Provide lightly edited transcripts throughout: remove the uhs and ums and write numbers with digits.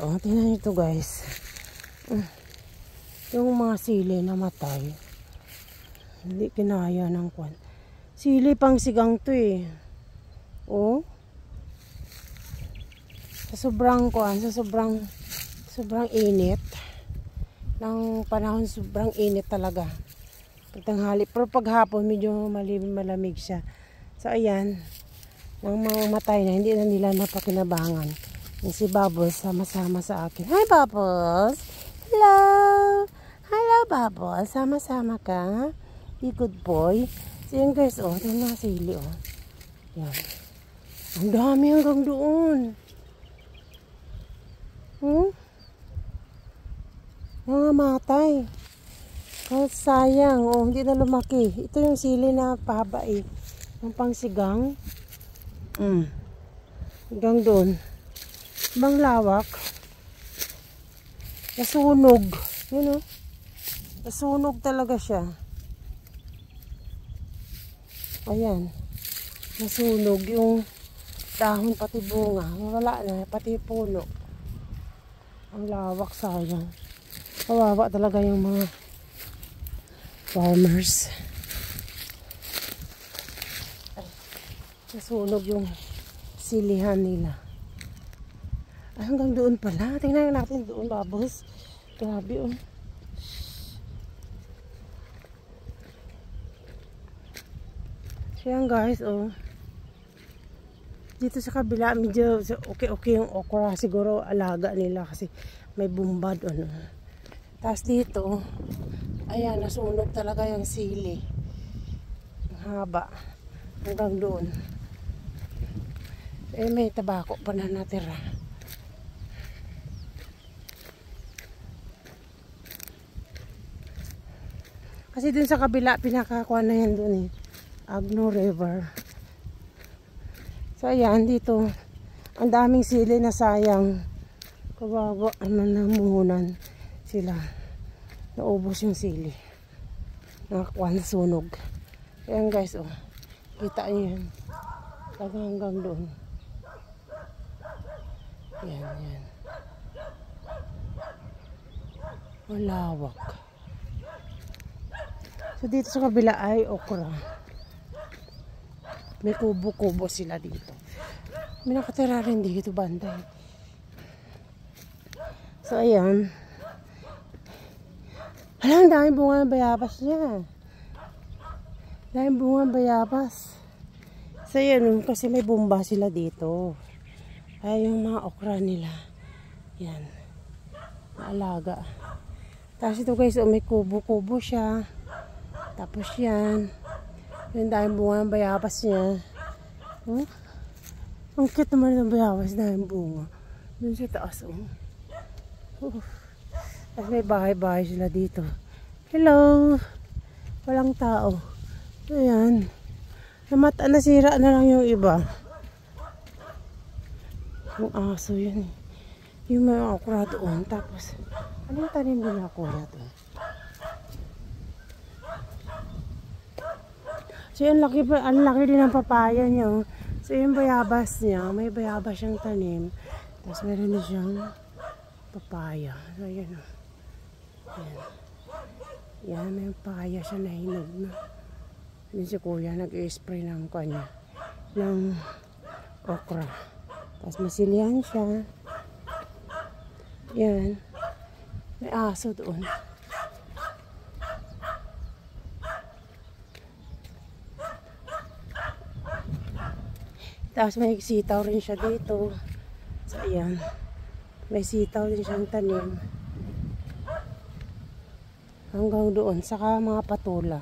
Oh, tingnan nyo ito guys. Yung mga sili namatay. Hindi kinaya ng kwan. Sili pang sigang to eh. Oh. Sa sobrang kwan, sa sobrang init ng panahon, sobrang init talaga. Pagtanghali, pero paghapon medyo malamig siya. So ayan, nang mamatay na, hindi na nila napakinabangan. Yung si Bubbles sama-sama sa akin. Hi Bubbles! Hello! Hello Bubbles! Sama-sama ka? Be good boy. So yan guys, oh, ito na sili, oh. Yan. Ang dami hanggang doon. Nangamatay. Kahit sayang, oh, hindi na lumaki. Ito yung sili na pahaba eh. Yung pangsigang. Hanggang doon. Ibang lawak. Nasunog. Yun o. Nasunog talaga siya. Ayan. Nasunog yung dahon pati bunga. Wala na. Pati puno. Ang lawak, sayang. Kawawa talaga yung mga farmers. Nasunog yung silihan nila. Ay, hanggang doon pala. Tingnan natin doon, Bubbles. Grabe, oh. Siyan, guys, oh. Dito sa kabila, medyo okay yung okra. Siguro alaga nila kasi may bumbad, ano. Tapos dito, ayan, nasunog talaga yung sili. Ang haba. Hanggang doon. Eh, may tabako pa na natira. Kasi dun sa kabila, pinakakuha na yan dun eh. Agno River. So ayan, dito. Ang daming sili na sayang. Kawawa, namuhunan sila. Naubos yung sili. Nakakuha na sunog. Ayan guys, oh. Kita nyo yan. Hanggang doon. Yan. Malawak. So dito sa kabila ay okra. May kubo-kubo sila dito. May nakatira rin dito banday. So ayan. Alam, daming bunga ng bayabas niya. Daming bunga ng bayabas. So ayan, kasi may bumba sila dito. Ay yung mga okra nila. Yan. Maalaga. Tapos ito guys, oh, may kubo-kubo siya. Tapos yan. Yung daming bunga ng bayabas niya. Ang cute naman ng bayabas, daming bunga. Doon sa taas, oh. Tapos may bahay-bahay sila dito. Hello! Walang tao. Ayan. Nasira na lang yung iba. Yung aso yun. Yung may okra doon. Tapos, anong tanim nila kuya to? So yung ang laki din ng papaya niya. So yung bayabas niya, may bayabas siyang tanim. Tapos meron din siyang papaya. So yan o. Yan, may papaya siya na hinog na. Yan si kuya, nag-i-spray ng kanya. Ng okra. Tapos masilihan siya. Yan. May aso doon. Tapos may sitaw rin siya dito. So, ayan. May sitaw din siyang tanim. Hanggang doon. Saka mga patula.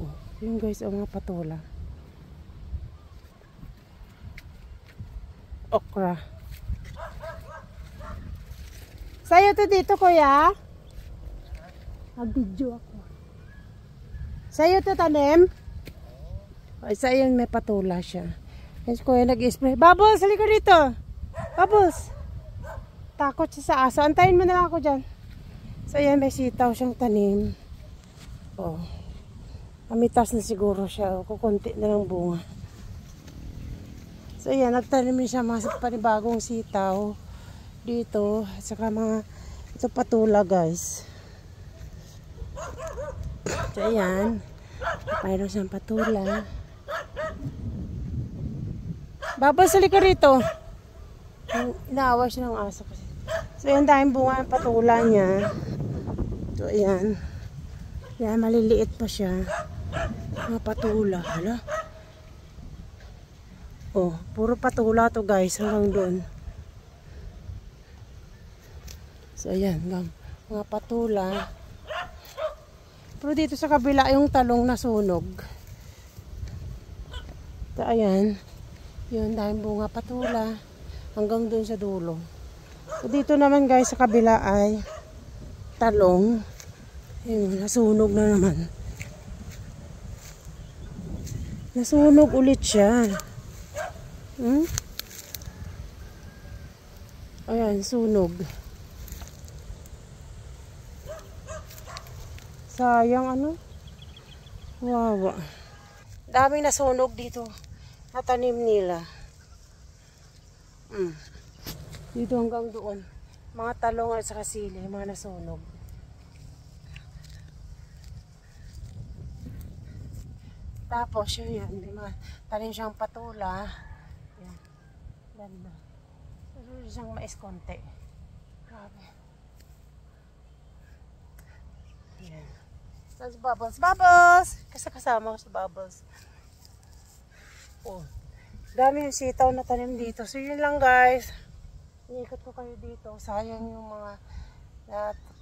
Oh, yun guys, ang mga patula. Okra. Sa'yo to dito, kuya? Mag-video ako. Sa'yo to tanim? Isa yun, may patula siya. Yes, kuya nag-spray. Bubbles, halika dito. Bubbles. Takot siya sa aso. Antayin mo na lang ako dyan. So, yan, may sitaw siyang tanim. Oh. Amitas na siguro siya. Kukunti na lang bunga. So, So ayan, nagtanim din siya mga panibagong sitaw dito. At saka mga, ito patula guys. So ayan, mayroon siyang patula. Babasali ka rito. Inaaway siya ng aso kasi. So ayan, dahil bunga ang patula niya. So ayan. Yan, maliliit pa siya. Mga patula. Hala. Oh, puro patula to guys. Hanggang doon. So ayan, mga patula. Pero dito sa kabila yung talong nasunog. So ayan. Yun, dahil bunga patula. Hanggang doon sa dulo. So dito naman guys sa kabila ay talong. Ayun, nasunog na naman. Nasunog ulit siya. Ayan, sunog. Sayang ano? Wawa. Daming nasunog dito. Natanim nila. Dito hanggang doon. Mga talong at saka sili, mga nasunog. Tapos yun yan, tanim siyang patula. Yan. Ganda. Tapos siyang mais konti. Grabe. Yan. Tapos bubbles. Bubbles! Kasi kasama ko sa bubbles. Oh. Dami yung sitaw na tanim dito. So yun lang guys. Iikot ko kayo dito. Sayang yung mga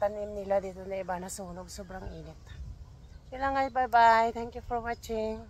tanim nila dito na iba na sunog. Sobrang init. Yun lang guys. Bye bye. Thank you for watching.